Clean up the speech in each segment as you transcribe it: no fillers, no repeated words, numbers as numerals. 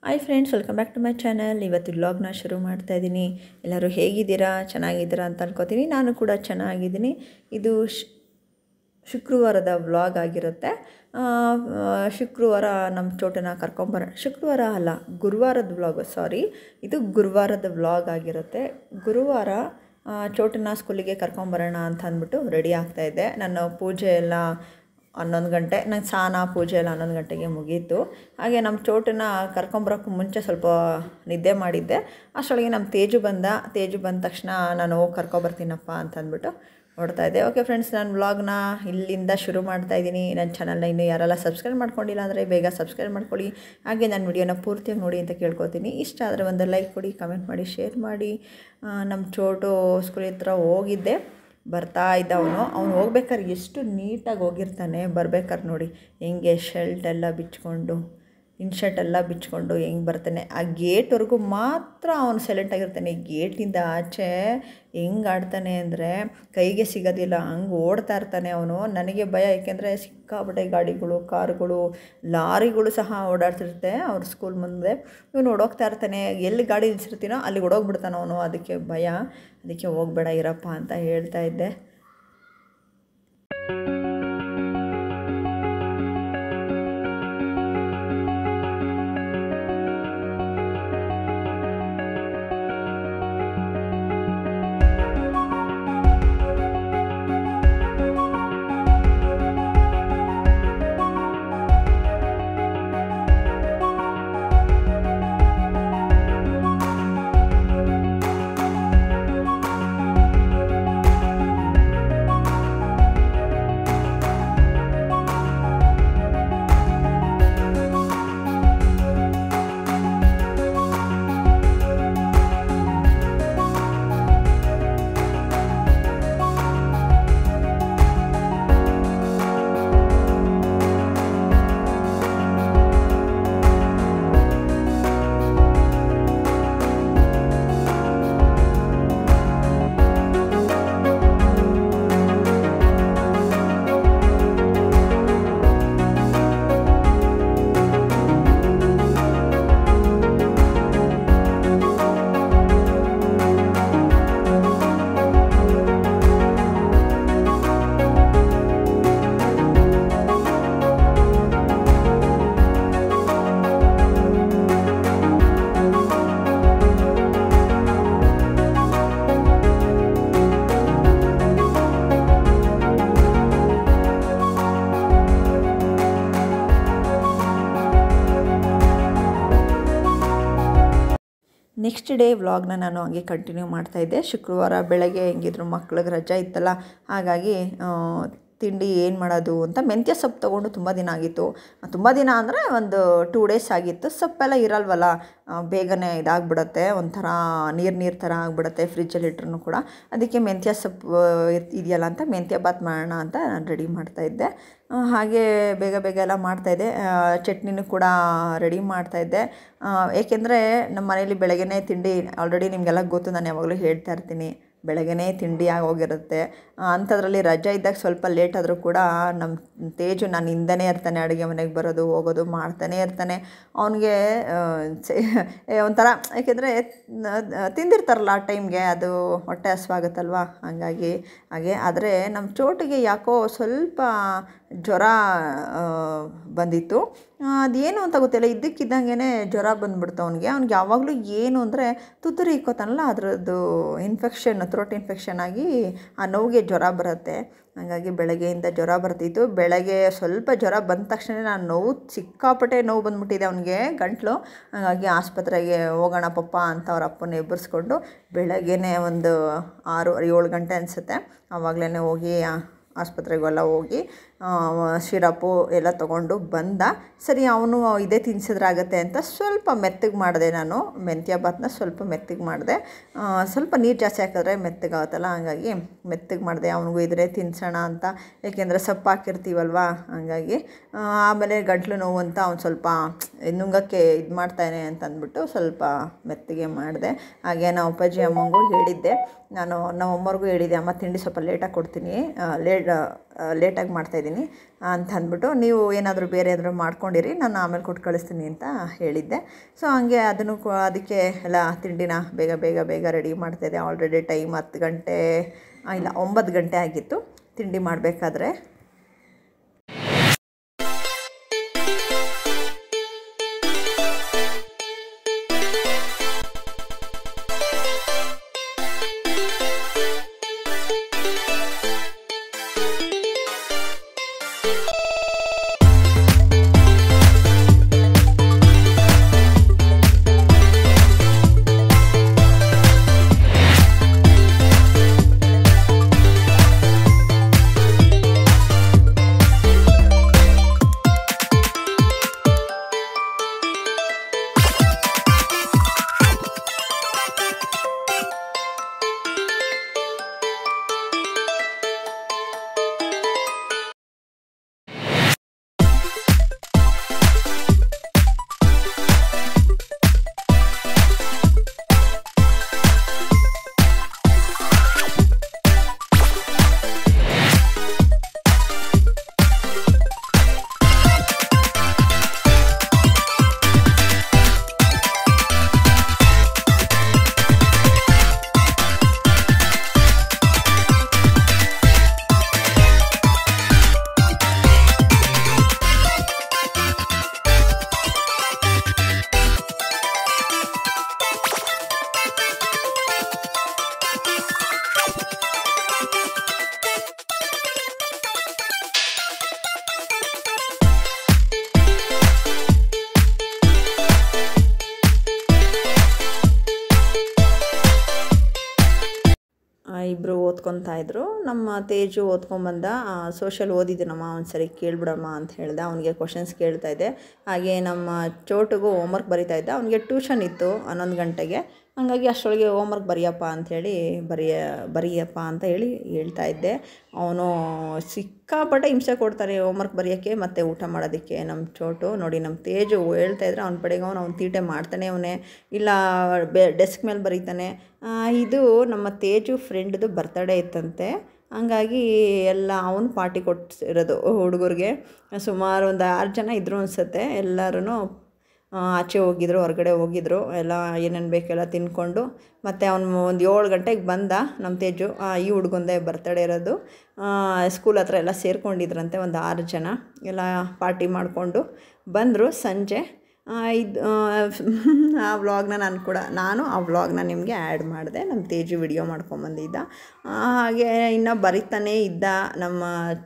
Hi friends, welcome back to my channel. ಇವತ್ತು ವ್ಲಾಗ್ನ ಶುರು ಮಾಡ್ತಾ ಇದ್ದೀನಿ. ಎಲ್ಲರೂ ಹೇಗಿದ್ದೀರಾ, ಚೆನ್ನಾಗಿದ್ದೀರಾ ಅಂತ ಅನ್ಕೋತೀನಿ. ನಾನು ಕೂಡ ಚೆನ್ನಾಗಿದ್ದೀನಿ. ಇದು ಶುಕ್ರವಾರದ ವ್ಲಾಗ್ ಆಗಿರುತ್ತೆ. ಶುಕ್ರವಾರ ನಮ್ಮ ಚೋಟನ ಶುಕ್ರವಾರ ಅಲ್ಲ, ಗುರುವಾರದ ವ್ಲಾಗ್, ಇದು ಗುರುವಾರದ ವ್ಲಾಗ್ ಆಗಿರುತ್ತೆ. ಗುರುವಾರ ಚೋಟನ ಸ್ಕೂಲಿಗೆ ಕರ್ಕೊಂಬರೋಣ ಅಂತ ಅಂದ್ಬಿಟ್ಟು ರೆಡಿ ಆಗ್ತಾಯಿದ್ದೆ. ನನ್ನ ಪೂಜೆ ಎಲ್ಲ 11 ಗಂಟೆ, ನಂಗೆ ಸ್ನಾನ ಪೂಜೆ ಎಲ್ಲ 11 ಗಂಟೆಗೆ ಮುಗೀತು. ಹಾಗೆ ನಮ್ಮ ಚೋಟನ ಕರ್ಕೊಂಬರೋಕ್ಕೂ ಮುಂಚೆ ಸ್ವಲ್ಪ ನಿದ್ದೆ ಮಾಡಿದ್ದೆ. ಅಷ್ಟರೊಳಗೆ ನಮ್ಮ ತೇಜು ಬಂದ ತಕ್ಷಣ ನಾನು ಹೋಗಿ ಕರ್ಕೊಬರ್ತೀನಪ್ಪ ಅಂತ ಅಂದ್ಬಿಟ್ಟು ನೋಡ್ತಾಯಿದ್ದೆ. ಓಕೆ ಫ್ರೆಂಡ್ಸ್, ನಾನು ವ್ಲಾಗ್ನ ಇಲ್ಲಿಂದ ಶುರು ಮಾಡ್ತಾಯಿದ್ದೀನಿ. ನನ್ನ ಚಾನಲ್ನ ಇನ್ನೂ ಯಾರೆಲ್ಲ ಸಬ್ಸ್ಕ್ರೈಬ್ ಮಾಡ್ಕೊಂಡಿಲ್ಲ ಅಂದರೆ ಬೇಗ ಸಬ್ಸ್ಕ್ರೈಬ್ ಮಾಡ್ಕೊಳ್ಳಿ. ಹಾಗೆ ನನ್ನ ವಿಡಿಯೋನ ಪೂರ್ತಿಯಾಗಿ ನೋಡಿ ಅಂತ ಕೇಳ್ಕೊತೀನಿ. ಇಷ್ಟ ಆದರೆ ಒಂದು ಲೈಕ್ ಕೊಡಿ, ಕಮೆಂಟ್ ಮಾಡಿ, ಶೇರ್ ಮಾಡಿ. ನಮ್ಮ ಚೋಟು ಸ್ಕೂಲ್ ಹತ್ರ ಹೋಗಿದ್ದೆ, ಬರ್ತಾ ಇದ್ದ ಅವನು ಹೋಗ್ಬೇಕಾದ್ರೆ ಎಷ್ಟು ನೀಟಾಗಿ ಹೋಗಿರ್ತಾನೆ. ಬರ್ಬೇಕಾದ್ರೆ ನೋಡಿ ಹೆಂಗೆ ಶರ್ಟ್ ಎಲ್ಲ ಬಿಚ್ಕೊಂಡು, ಇನ್ಶರ್ಟ್ ಎಲ್ಲ ಬಿಚ್ಕೊಂಡು ಹೆಂಗೆ ಬರ್ತಾನೆ. ಆ ಗೇಟ್ವರೆಗೂ ಮಾತ್ರ ಅವನು ಸೈಲೆಂಟಾಗಿರ್ತಾನೆ. ಗೇಟಿಂದ ಆಚೆ ಹೆಂಗೆ ಆಡ್ತಾನೆ ಅಂದರೆ ಕೈಗೆ ಸಿಗೋದಿಲ್ಲ, ಹಂಗೆ ಓಡ್ತಾ ಇರ್ತಾನೆ ಅವನು. ನನಗೆ ಭಯ, ಏಕೆಂದರೆ ಸಿಕ್ಕಾಪಟ್ಟೆ ಗಾಡಿಗಳು, ಕಾರುಗಳು, ಲಾರಿಗಳು ಸಹ ಓಡಾಡ್ತಿರುತ್ತೆ ಅವ್ರ ಸ್ಕೂಲ್ ಮುಂದೆ. ಇವನು ಓಡೋಗ್ತಾ ಇರ್ತಾನೆ. ಎಲ್ಲಿ ಗಾಡಿ ನಿಲ್ಸಿರ್ತೀನೋ ಅಲ್ಲಿ ಓಡೋಗ್ಬಿಡ್ತಾನೆ ಅವನು. ಅದಕ್ಕೆ ಭಯ, ಅದಕ್ಕೆ ಹೋಗಬೇಡ ಇರಪ್ಪ ಅಂತ ಹೇಳ್ತಾ ಇದ್ದೆ. ನೆಕ್ಸ್ಟ್ ಡೇ ವ್ಲಾಗ್ನ ನಾನು ಹಂಗೆ ಕಂಟಿನ್ಯೂ ಮಾಡ್ತಾಯಿದ್ದೆ. ಶುಕ್ರವಾರ ಬೆಳಗ್ಗೆ ಹೆಂಗಿದ್ರು ಮಕ್ಳಿಗೆ ರಜೆ ಇತ್ತಲ್ಲ, ಹಾಗಾಗಿ ತಿಂಡಿ ಏನು ಮಾಡೋದು ಅಂತ ಮೆಂತ್ಯ ಸೊಪ್ಪು ತೊಗೊಂಡು ತುಂಬ ದಿನ ಆಗಿತ್ತು. ತುಂಬ ದಿನ ಅಂದರೆ ಒಂದು 2 ಡೇಸ್ ಆಗಿತ್ತು. ಸೊಪ್ಪೆಲ್ಲ ಇರಲ್ವಲ್ಲ, ಬೇಗನೆ ಇದಾಗ್ಬಿಡುತ್ತೆ, ಒಂಥರ ನೀರು ಥರ ಆಗಿಬಿಡುತ್ತೆ ಫ್ರಿಜ್ಜಲ್ಲಿ ಇಟ್ರೂ ಕೂಡ. ಅದಕ್ಕೆ ಮೆಂತ್ಯ ಸೊಪ್ಪು ಇದೆಯಲ್ಲ ಅಂತ ಮೆಂತ್ಯ ಬಾತ್ ಮಾಡೋಣ ಅಂತ ನಾನು ರೆಡಿ ಮಾಡ್ತಾಯಿದ್ದೆ. ಹಾಗೆ ಬೇಗ ಎಲ್ಲ ಮಾಡ್ತಾಯಿದ್ದೆ. ಚಟ್ನಿನೂ ಕೂಡ ರೆಡಿ ಮಾಡ್ತಾಯಿದ್ದೆ. ಏಕೆಂದರೆ ನಮ್ಮ ಮನೇಲಿ ಬೆಳಗ್ಗೆನೇ ತಿಂಡಿ ಆಲ್ರೆಡಿ ನಿಮಗೆಲ್ಲ ಗೊತ್ತು, ನಾನು ಯಾವಾಗಲೂ ಹೇಳ್ತಾ ಇರ್ತೀನಿ, ಬೆಳಗ್ಗೆನೇ ತಿಂಡಿ ಆಗೋಗಿರುತ್ತೆ. ಅಂಥದ್ರಲ್ಲಿ ರಜೆ ಇದ್ದಾಗ ಸ್ವಲ್ಪ ಲೇಟ್ ಆದರೂ ಕೂಡ ನಮ್ಮ ತೇಜು ನಾನು ಹಿಂದನೇ ಇರ್ತಾನೆ, ಅಡುಗೆ ಮನೆಗೆ ಬರೋದು ಹೋಗೋದು ಮಾಡ್ತಾನೇ ಇರ್ತಾನೆ. ಅವನಿಗೆ ಒಂಥರ, ಏಕೆಂದರೆ ತಿಂದಿರ್ತಾರಲ್ಲ ಆ ಟೈಮ್ಗೆ, ಅದು ಹೊಟ್ಟೆ ಹಸಿವಾಗುತ್ತಲ್ವ, ಹಾಗೆ. ಆದರೆ ನಮ್ಮ ಚೋಟಿಗೆ ಯಾಕೋ ಸ್ವಲ್ಪ ಜ್ವರ ಬಂದಿತ್ತು. ಅದೇನು ಅಂತ ಗೊತ್ತಿಲ್ಲ, ಇದ್ದಕ್ಕಿದ್ದಂಗೆ ಜ್ವರ ಬಂದುಬಿಡ್ತು ಅವ್ನಿಗೆ ಯಾವಾಗಲೂ ಏನು ಅಂದರೆ ತುತ್ತೂರಿ ಇಕ್ಕೋತಾನಲ್ಲ, ಅದರದ್ದು ಥ್ರೋಟ್ ಇನ್ಫೆಕ್ಷನ್ ಆಗಿ ಆ ನೋವಿಗೆ ಜ್ವರ ಬರುತ್ತೆ. ಹಾಗಾಗಿ ಬೆಳಗ್ಗೆಯಿಂದ ಜ್ವರ ಬರ್ತಿತ್ತು. ಬೆಳಗ್ಗೆ ಸ್ವಲ್ಪ ಜ್ವರ ಬಂದ ತಕ್ಷಣ ನಾನು ಸಿಕ್ಕಾಪಟ್ಟೆ ನೋವು ಬಂದುಬಿಟ್ಟಿದೆ ಅವನಿಗೆ ಗಂಟಲು. ಹಾಗಾಗಿ ಆಸ್ಪತ್ರೆಗೆ ಹೋಗೋಣ ಪಪ್ಪ ಅಂತ ಅವ್ರ ಅಪ್ಪನ ಎಬ್ಬರಿಸ್ಕೊಂಡು ಬೆಳಗ್ಗೆನೇ ಒಂದು 6-7 ಗಂಟೆ ಅನಿಸುತ್ತೆ, ಆವಾಗಲೇ ಹೋಗಿ ಆಸ್ಪತ್ರೆಗೆಲ್ಲ ಹೋಗಿ ಸಿರಪ್ಪು ಎಲ್ಲ ತೊಗೊಂಡು ಬಂದ. ಸರಿ, ಅವನು ಇದೇ ತಿನ್ಸಿದ್ರಾಗತ್ತೆ ಅಂತ ಸ್ವಲ್ಪ ಮೆತ್ತಗೆ ಮಾಡಿದೆ. ನಾನು ಮೆಂತ್ಯ ಬಾತನ್ನ ಸ್ವಲ್ಪ ಮೆತ್ತಗೆ ಮಾಡಿದೆ. ಸ್ವಲ್ಪ ನೀರು ಜಾಸ್ತಿ ಹಾಕಿದ್ರೆ ಮೆತ್ತಗಾಗುತ್ತಲ್ಲ, ಹಾಗಾಗಿ ಮೆತ್ತಗೆ ಮಾಡಿದೆ. ಅವನಿಗೂ ಇದ್ರೆ ತಿನ್ಸೋಣ ಅಂತ, ಏಕೆಂದರೆ ಸೊಪ್ಪು ಹಾಕಿರ್ತೀವಲ್ವ, ಹಾಗಾಗಿ. ಆಮೇಲೆ ಗಂಟ್ಲು ನೋವು ಅಂತ ಅವ್ನು ಸ್ವಲ್ಪ ನುಂಗಕ್ಕೆ ಇದು ಮಾಡ್ತಾನೆ ಅಂತ ಅಂದ್ಬಿಟ್ಟು ಸ್ವಲ್ಪ ಮೆತ್ತಗೆ ಮಾಡಿದೆ. ಹಾಗೆ ನಾವು ಅಪ್ಪಾಜಿ ಅಮ್ಮಂಗೂ ಹೇಳಿದ್ದೆ, ನಾನು ನಮ್ಮ ಅಮ್ಮವ್ರಿಗೂ ಹೇಳಿದ್ದೆ, ಅಮ್ಮ ತಿಂಡಿ ಸ್ವಲ್ಪ ಲೇಟಾಗಿ ಕೊಡ್ತೀನಿ, ಲೇಟಾಗಿ ಮಾಡ್ತಾಯಿದ್ದೀನಿ ಅಂತ ಅಂದ್ಬಿಟ್ಟು, ನೀವು ಏನಾದರೂ ಬೇರೆ ಏನಾದರೂ ಮಾಡ್ಕೊಂಡಿರಿ, ನಾನು ಆಮೇಲೆ ಕೊಟ್ಟು ಕಳಿಸ್ತೀನಿ ಅಂತ ಹೇಳಿದ್ದೆ. ಸೊ ಹಂಗೆ ಅದನ್ನು ಅದಕ್ಕೆ ಎಲ್ಲ ತಿಂಡಿನ ಬೇಗ ಬೇಗ ಬೇಗ ರೆಡಿ ಮಾಡ್ತಾಯಿದ್ದೆ. ಆಲ್ರೆಡಿ ಟೈಮ್ 10 ಗಂಟೆ ಇಲ್ಲ 9 ಗಂಟೆ ಆಗಿತ್ತು ತಿಂಡಿ ಮಾಡಬೇಕಾದ್ರೆ. ಇಬ್ಬರು ಓದ್ಕೊತಾಯಿದ್ರು. ನಮ್ಮ ತೇಜು ಓದ್ಕೊಂಬಂದ. ಸೋಷಲ್ ಓದಿದ್ದೀನಮ್ಮ, ಒಂದು ಸರಿ ಕೇಳ್ಬಿಡಮ್ಮ ಅಂತ ಹೇಳ್ದೆ. ಅವನಿಗೆ ಕ್ವಶನ್ಸ್ ಕೇಳ್ತಾಯಿದ್ದೆ. ಹಾಗೆ ನಮ್ಮ ಚೋಟುಗೂ ಹೋಮ್ವರ್ಕ್ ಬರಿತಾಯಿದ್ದ. ಅವನಿಗೆ ಟ್ಯೂಷನ್ ಇತ್ತು 11 ಗಂಟೆಗೆ. ಹಾಗಾಗಿ ಅಷ್ಟರೊಳಗೆ ಹೋಮ್ವರ್ಕ್ ಬರೆಯಪ್ಪ ಅಂಥೇಳಿ ಬರೆಯಪ್ಪ ಅಂತ ಹೇಳಿ ಹೇಳ್ತಾಯಿದ್ದೆ. ಅವನು ಸಿಕ್ಕಾಪಟ್ಟೆ ಹಿಂಸೆ ಕೊಡ್ತಾರೆ ಹೋಮ್ವರ್ಕ್ ಬರೆಯೋಕ್ಕೆ ಮತ್ತು ಊಟ ಮಾಡೋದಕ್ಕೆ ನಮ್ಮ ಚೋಟು. ನೋಡಿ ನಮ್ಮ ತೇಜು ಹೇಳ್ತಾಯಿದ್ರೆ ಅವ್ನ ಪಡೆಗೆ ಅವ್ನು ತೀಟೆ ಮಾಡ್ತಾನೆ, ಅವನೇ ಇಲ್ಲ ಡೆಸ್ಕ್ ಮೇಲೆ ಬರೀತಾನೆ. ಇದು ನಮ್ಮ ತೇಜು ಫ್ರೆಂಡ್ದು ಬರ್ತಡೇ ಇತ್ತಂತೆ. ಹಂಗಾಗಿ ಎಲ್ಲ ಅವನು ಪಾರ್ಟಿ ಕೊಟ್ಟಿರೋದು ಹುಡುಗರಿಗೆ. ಸುಮಾರು ಒಂದು 6 ಜನ ಇದ್ದರು ಅನಿಸುತ್ತೆ. ಎಲ್ಲರೂ ಆಚೆ ಹೋಗಿದ್ರು, ಹೊರಗಡೆ ಹೋಗಿದ್ರು. ಎಲ್ಲ ಏನೇನು ಬೇಕೆಲ್ಲ ತಿಂದ್ಕೊಂಡು ಮತ್ತು ಅವನು ಒಂದು 7 ಗಂಟೆಗೆ ಬಂದ ನಮ್ಮ ತೇಜು. ಈ ಹುಡುಗಂದೇ ಬರ್ತಡೇ ಇರೋದು. ಸ್ಕೂಲ್ ಹತ್ರ ಎಲ್ಲ ಸೇರ್ಕೊಂಡಿದ್ರಂತೆ ಒಂದು 6 ಜನ. ಎಲ್ಲ ಪಾರ್ಟಿ ಮಾಡಿಕೊಂಡು ಬಂದರು ಸಂಜೆ. ಇದು ಆ ವ್ಲಾಗ್ನ ನಾನು ಆ ವ್ಲಾಗ್ನ ನಿಮಗೆ ಆ್ಯಡ್ ಮಾಡಿದೆ. ನಮ್ಮ ತೇಜು ವಿಡಿಯೋ ಮಾಡ್ಕೊಂಬಂದಿದ್ದ. ಹಾಗೆ ಇನ್ನೂ ಬರಿತಾನೇ ಇದ್ದ ನಮ್ಮ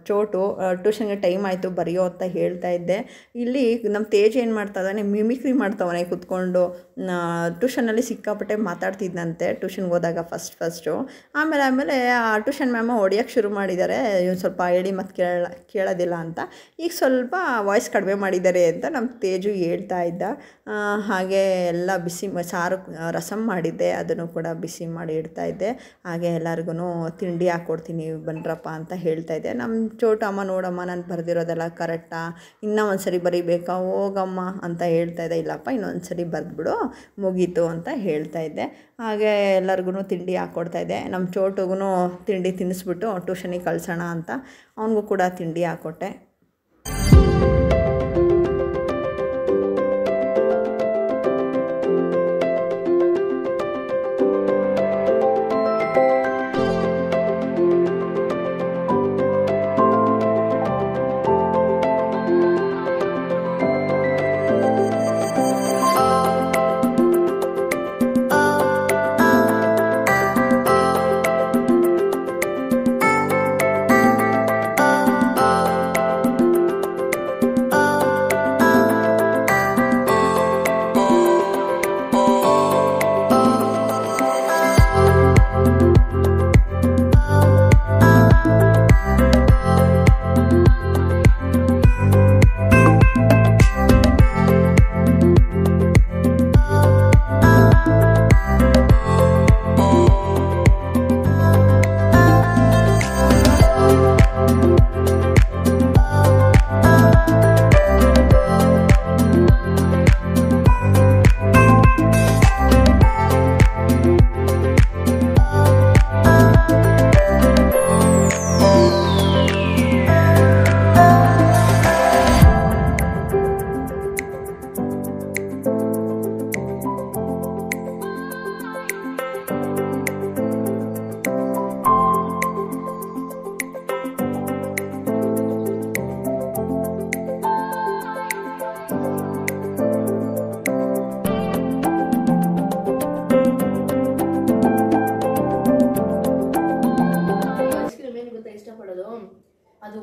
ಚೋಟು. ಟ್ಯೂಷನ್ಗೆ ಟೈಮ್ ಆಯಿತು ಬರೆಯೋ ಅಂತ ಹೇಳ್ತಾ ಇದ್ದೆ. ಇಲ್ಲಿ ನಮ್ಮ ತೇಜು ಏನು ಮಾಡ್ತಾ ಇದ್ದಾನೆ, ಮಿಮಿಕ್ರಿ ಮಾಡ್ತಾವನೆ ಕೂತ್ಕೊಂಡು. ಟ್ಯೂಷನಲ್ಲಿ ಸಿಕ್ಕಾಪಟ್ಟೆ ಮಾತಾಡ್ತಿದ್ದಂತೆ ಟ್ಯೂಷನ್ಗೆ ಹೋದಾಗ ಫಸ್ಟು. ಆಮೇಲೆ ಆ ಟ್ಯೂಷನ್ ಮ್ಯಾಮ ಹೊಡಿಯೋಕ್ಕೆ ಶುರು ಮಾಡಿದ್ದಾರೆ, ಸ್ವಲ್ಪ ಹೇಳಿ ಮತ್ತು ಕೇಳೋದಿಲ್ಲ ಅಂತ. ಈಗ ಸ್ವಲ್ಪ ವಾಯ್ಸ್ ಕಡಿಮೆ ಮಾಡಿದ್ದಾರೆ ಅಂತ ನಮ್ಮ ತೇಜು ಹೇಳ್ತಾ ಇದ್ದ. ಹಾಗೆ ಎಲ್ಲ ಬಿಸಿ ಸಾರು ರಸಮ್ ಮಾಡಿದ್ದೆ, ಅದನ್ನು ಕೂಡ ಬಿಸಿ ಮಾಡಿ ಇಡ್ತಾಯಿದ್ದೆ. ಹಾಗೆ ಎಲ್ಲರಿಗೂ ತಿಂಡಿ ಹಾಕ್ಕೊಡ್ತೀನಿ ಬನ್ನಿರಪ್ಪ ಅಂತ ಹೇಳ್ತಾಯಿದ್ದೆ. ನಮ್ಮ ಚೋಟು, ಅಮ್ಮ ನೋಡಮ್ಮ ನಾನು ಬರೆದಿರೋದೆಲ್ಲ ಕರೆಕ್ಟಾ, ಇನ್ನೂ ಒಂದು ಸರಿ ಬರೀಬೇಕಾ, ಹೋಗಮ್ಮ ಅಂತ ಹೇಳ್ತಾಯಿದ್ದೆ. ಇಲ್ಲಪ್ಪ ಇನ್ನೊಂದು ಸರಿ ಬರೆದ್ಬಿಡು ಮುಗೀತು ಅಂತ ಹೇಳ್ತಾಯಿದ್ದೆ. ಹಾಗೆ ಎಲ್ಲರಿಗೂ ತಿಂಡಿ ಹಾಕ್ಕೊಡ್ತಾಯಿದ್ದೆ. ನಮ್ಮ ಚೋಟುಗೂ ತಿಂಡಿ ತಿನ್ನಿಸ್ಬಿಟ್ಟು ಟ್ಯೂಷನಿಗೆ ಕಳ್ಸೋಣ ಅಂತ ಅವನಿಗೂ ಕೂಡ ತಿಂಡಿ ಹಾಕ್ಕೊಟ್ಟೆ.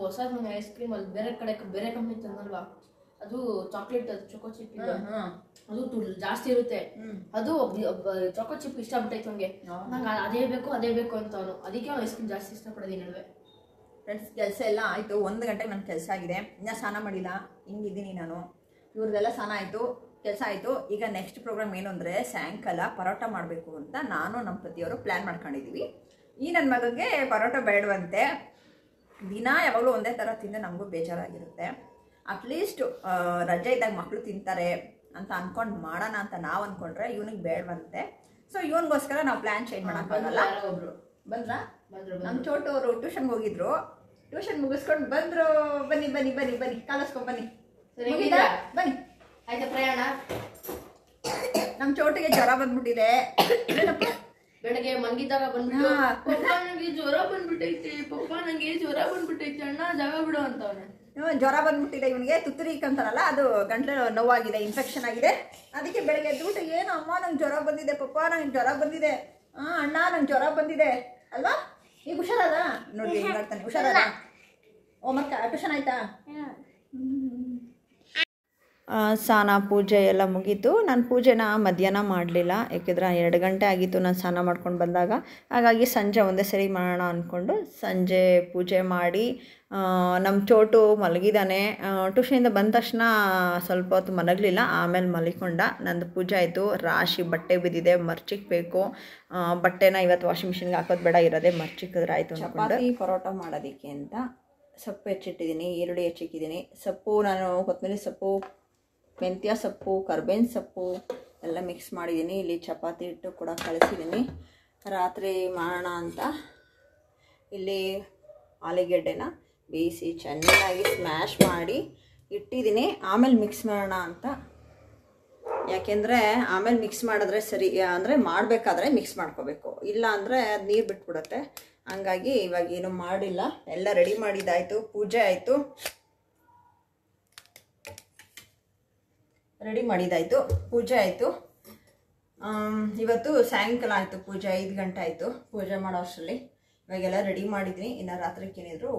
ಹೊಸ ಐಸ್ ಕ್ರೀಮ್ ಅಲ್ಲಿ ಬೇರೆ ಕಡೆ ಬೇರೆ ಕಂಪ್ನಿ ತಂದಲ್ವಾ, ಅದು ಚಾಕ್ಲೇಟ್ ಚೊಕೋ ಚಿಪ್ ಇದೆ, ಅದು ಜಾಸ್ತಿ ಇರುತ್ತೆ. ಅದು ಚೊಕೋ ಚಿಪ್ ಇಷ್ಟ ಬಿಟ್ಟೈತೆ ಅವ್ನಿಗೆ, ನಂಗೆ ಅದೇ ಬೇಕು ಅಂತ ಅವನು. ಅದಕ್ಕೆ ಅವ್ನು ಐಸ್ ಕ್ರೀಮ್ ಜಾಸ್ತಿ ಇಷ್ಟಪಡೋದು ನಡುವೆ. ಫ್ರೆಂಡ್ಸ್ ಕೆಲಸ ಎಲ್ಲ ಆಯಿತು, 1 ಗಂಟೆಗೆ ನನ್ನ ಕೆಲಸ ಆಗಿದೆ. ಇನ್ನೂ ಸ್ನಾನ ಮಾಡಿಲ್ಲ, ಹಿಂಗಿದ್ದೀನಿ ನಾನು. ಇವ್ರದ್ದೆಲ್ಲ ಸ್ನಾನ ಆಯಿತು, ಕೆಲಸ ಆಯಿತು. ಈಗ ನೆಕ್ಸ್ಟ್ ಪ್ರೋಗ್ರಾಮ್ ಏನು ಅಂದರೆ ಸಾಯಂಕಾಲ ಪರೋಟ ಮಾಡಬೇಕು ಅಂತ ನಾನು ನಮ್ಮ ಪತಿಯವರು ಪ್ಲ್ಯಾನ್ ಮಾಡ್ಕೊಂಡಿದ್ದೀವಿ. ಈ ನನ್ನ ಮಗನಿಗೆ ಪರೋಟ ಬೇಡವಂತೆ, ದಿನ ಯಾವಾಗಲೂ ಒಂದೇ ಥರ ತಿಂದರೆ ನಮಗೂ ಬೇಜಾರಾಗಿರುತ್ತೆ. ಅಟ್ಲೀಸ್ಟ್ ರಜೆ ಇದ್ದಾಗ ಮಕ್ಕಳು ತಿಂತಾರೆ ಅಂತ ಅಂದ್ಕೊಂಡು ಮಾಡೋಣ ಅಂತ ನಾವು ಅಂದ್ಕೊಂಡ್ರೆ ಇವನಿಗೆ ಬೇಡವಂತೆ. ಸೊ ಇವನಿಗೋಸ್ಕರ ನಾವು ಪ್ಲ್ಯಾನ್ ಚೇಂಜ್ ಮಾಡೋಕ್ಕಾಗಲ್ಲ. ಒಬ್ರು ಬಂದ್ರಾ? ನಮ್ಮ ಚೋಟು ಅವರು ಟ್ಯೂಷನ್ಗೆ ಹೋಗಿದ್ರು, ಟ್ಯೂಷನ್ ಮುಗಿಸ್ಕೊಂಡು ಬಂದರು. ಬನ್ನಿ ಬನ್ನಿ ಬನ್ನಿ ಬನ್ನಿ ಕಾಲಿಸ್ಕೊಂಡು ಬನ್ನಿ. ಬನ್ನಿ ಆಯ್ತಾ ಪ್ರಯಾಣ? ನಮ್ಮ ಚೋಟಿಗೆ ಜ್ವರ ಬಂದ್ಬಿಟ್ಟಿದೆ. ಬೆಳಗ್ಗೆ ಮಲಗಿದ್ದಾಗ ಬಂದ್ಬಿಟ್ಟು ಪಪ್ಪ ನಂಗೆ ಜ್ವರ ಬಂದ್ಬಿಟ್ಟೈತೆ ಅಣ್ಣ ಜಾಗ ಬಿಡು ಅಂತವನೆ. ಜ್ವರ ಬಂದ್ಬಿಟ್ಟಿದೆ ಇವನಿಗೆ, ತುತ್ತೂರಿ ಅಂತಾರಲ್ಲ ಅದು ಗಂಟ್ಲು ನೋವಾಗಿದೆ, ಇನ್ಫೆಕ್ಷನ್ ಆಗಿದೆ. ಅದಕ್ಕೆ ಬೆಳಗ್ಗೆ ಎದ್ಬಿಟ್ಟು ಏನು ಅಮ್ಮ ನಂಗೆ ಜ್ವರ ಬಂದಿದೆ, ಪಪ್ಪ ನಂಗೆ ಜ್ವರ ಬಂದಿದೆ, ಅಣ್ಣ ನಂಗೆ ಜ್ವರ ಬಂದಿದೆ ಅಲ್ವಾ? ಈಗ ಹುಷಾರದ ನೋಡಿ ಹೆಂಗೆ ಮಾಡ್ತಾನೆ. ಹುಷಾರದ ಹೋಮ್ವರ್ಕ್ ಟ್ಯೂಷನ್ ಆಯ್ತಾ? ಸ್ನಾನ ಪೂಜೆ ಎಲ್ಲ ಮುಗೀತು. ನಾನು ಪೂಜೆನ ಮಧ್ಯಾಹ್ನ ಮಾಡಲಿಲ್ಲ, ಯಾಕೆಂದರೆ 2 ಗಂಟೆ ಆಗಿತ್ತು ನಾನು ಸ್ನಾನ ಮಾಡ್ಕೊಂಡು ಬಂದಾಗ. ಹಾಗಾಗಿ ಸಂಜೆ ಒಂದೇ ಸರಿ ಮಾಡೋಣ ಅಂದ್ಕೊಂಡು ಸಂಜೆ ಪೂಜೆ ಮಾಡಿ, ನಮ್ಮ ಚೋಟು ಮಲಗಿದ್ದಾನೆ. ಟ್ಯೂಷನಿಂದ ಬಂದ ತಕ್ಷಣ ಸ್ವಲ್ಪ ಹೊತ್ತು ಮಲಗಲಿಲ್ಲ, ಆಮೇಲೆ ಮಲಿಕೊಂಡ. ನಂದು ಪೂಜೆ ಆಯಿತು. ರಾಶಿ ಬಟ್ಟೆ ಬಿದ್ದಿದೆ, ಮರ್ಚಿಕ್ಬೇಕು. ಬಟ್ಟೆನ ಇವತ್ತು ವಾಷಿಂಗ್ ಮಿಷಿನ್ಗೆ ಹಾಕೋದು ಬೇಡ, ಇರೋದೇ ಮರ್ಚಿಕ್ಕಿದ್ರೆ ಆಯಿತು. ಚಪಾತಿ ಪರೋಟ ಮಾಡೋದಕ್ಕೆ ಅಂತ ಸೊಪ್ಪು ಹೆಚ್ಚಿಟ್ಟಿದ್ದೀನಿ, ಈರುಳ್ಳಿ ಹೆಚ್ಚಿಟ್ಟಿದ್ದೀನಿ. ಸೊಪ್ಪು ನಾನು ಕೊತ್ತಂಬರಿ ಸೊಪ್ಪು, ಮೆಂತ್ಯ ಸೊಪ್ಪು, ಕರ್ಬೇವಿನ ಸೊಪ್ಪು ಎಲ್ಲ ಮಿಕ್ಸ್ ಮಾಡಿದ್ದೀನಿ. ಇಲ್ಲಿ ಚಪಾತಿ ಹಿಟ್ಟು ಕೂಡ ಕಳಿಸಿದ್ದೀನಿ, ರಾತ್ರಿ ಮಾಡೋಣ ಅಂತ. ಇಲ್ಲಿ ಆಲೂಗೆಡ್ಡೆನ ಬೇಯಿಸಿ ಚೆನ್ನಾಗಿ ಸ್ಮ್ಯಾಶ್ ಮಾಡಿ ಇಟ್ಟಿದ್ದೀನಿ, ಆಮೇಲೆ ಮಿಕ್ಸ್ ಮಾಡೋಣ ಅಂತ. ಯಾಕೆಂದರೆ ಆಮೇಲೆ ಮಿಕ್ಸ್ ಮಾಡಿದ್ರೆ ಸರಿ, ಅಂದರೆ ಮಾಡಬೇಕಾದ್ರೆ ಮಿಕ್ಸ್ ಮಾಡ್ಕೋಬೇಕು, ಇಲ್ಲ ಅಂದರೆ ಅದು ನೀರು ಬಿಟ್ಬಿಡುತ್ತೆ. ಹಂಗಾಗಿ ಇವಾಗ ಏನು ಮಾಡಿಲ್ಲ, ಎಲ್ಲ ರೆಡಿ ಮಾಡಿದ್ದಾಯಿತು. ಪೂಜೆ ಆಯಿತು, ರೆಡಿ ಮಾಡಿದ್ದಾಯಿತು, ಪೂಜೆ ಆಯಿತು. ಇವತ್ತು ಸಾಯಂಕಾಲ ಆಯಿತು ಪೂಜೆ, 5 ಗಂಟೆ ಆಯಿತು ಪೂಜೆ ಮಾಡೋ ಅಷ್ಟರಲ್ಲಿ. ಇವಾಗೆಲ್ಲ ರೆಡಿ ಮಾಡಿದ್ದೀನಿ, ಇನ್ನು ರಾತ್ರಿಗೆ ಏನಿದ್ರು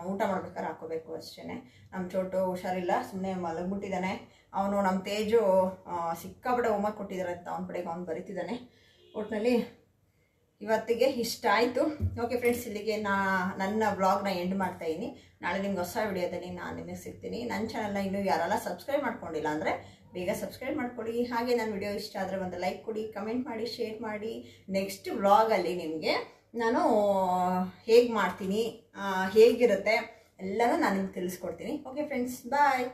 ಊಟ ಮಾಡ್ಬೇಕಾದ್ರೆ ಹಾಕೋಬೇಕು ಅಷ್ಟೇ. ನಮ್ಮ ಚೋಟು ಹುಷಾರಿಲ್ಲ, ಸುಮ್ಮನೆ ಮಲಗಿಬಿಟ್ಟಿದ್ದಾನೆ. ಅವನು ನಮ್ಮ ತೇಜು ಸಿಕ್ಕಾಪಟ್ಟೆ ಹೋಮ್ವರ್ಕ್ ಕೊಟ್ಟಿದ್ದಾರೆ ಅಂತ ಅವನ ಕಡೆಗೆ ಅವ್ನು ಬರೀತಿದ್ದಾನೆ. ಒಟ್ಟಿನಲ್ಲಿ ಇವತ್ತಿಗೆ ಇಷ್ಟ ಆಯಿತು. ಓಕೆ ಫ್ರೆಂಡ್ಸ್, ಇಲ್ಲಿಗೆ ನನ್ನ ವ್ಲಾಗ್ನ ಎಂಡ್ ಮಾಡ್ತಾಯಿದ್ದೀನಿ. ನಾಳೆ ನಿಮ್ಗೆ ಹೊಸ ವಿಡಿಯೋದಲ್ಲಿ ನಾನು ನಿಮಗೆ ಸಿಗ್ತೀನಿ. ನನ್ನ ಚಾನಲ್ನ ಇನ್ನೂ ಯಾರೆಲ್ಲ ಸಬ್ಸ್ಕ್ರೈಬ್ ಮಾಡ್ಕೊಂಡಿಲ್ಲ ಅಂದರೆ ಬೇಗ ಸಬ್ಸ್ಕ್ರೈಬ್ ಮಾಡ್ಕೊಳ್ಳಿ. ಹಾಗೆ ನನ್ನ ವಿಡಿಯೋ ಇಷ್ಟ ಆದರೆ ಒಂದು ಲೈಕ್ ಕೊಡಿ, ಕಮೆಂಟ್ ಮಾಡಿ, ಶೇರ್ ಮಾಡಿ. ನೆಕ್ಸ್ಟ್ ವ್ಲಾಗಲ್ಲಿ ನಿಮಗೆ ನಾನು ಹೇಗೆ ಮಾಡ್ತೀನಿ, ಹೇಗಿರುತ್ತೆ ಎಲ್ಲನೂ ನಾನು ನಿಮ್ಗೆ ತಿಳಿಸ್ಕೊಡ್ತೀನಿ. ಓಕೆ ಫ್ರೆಂಡ್ಸ್, ಬಾಯ್.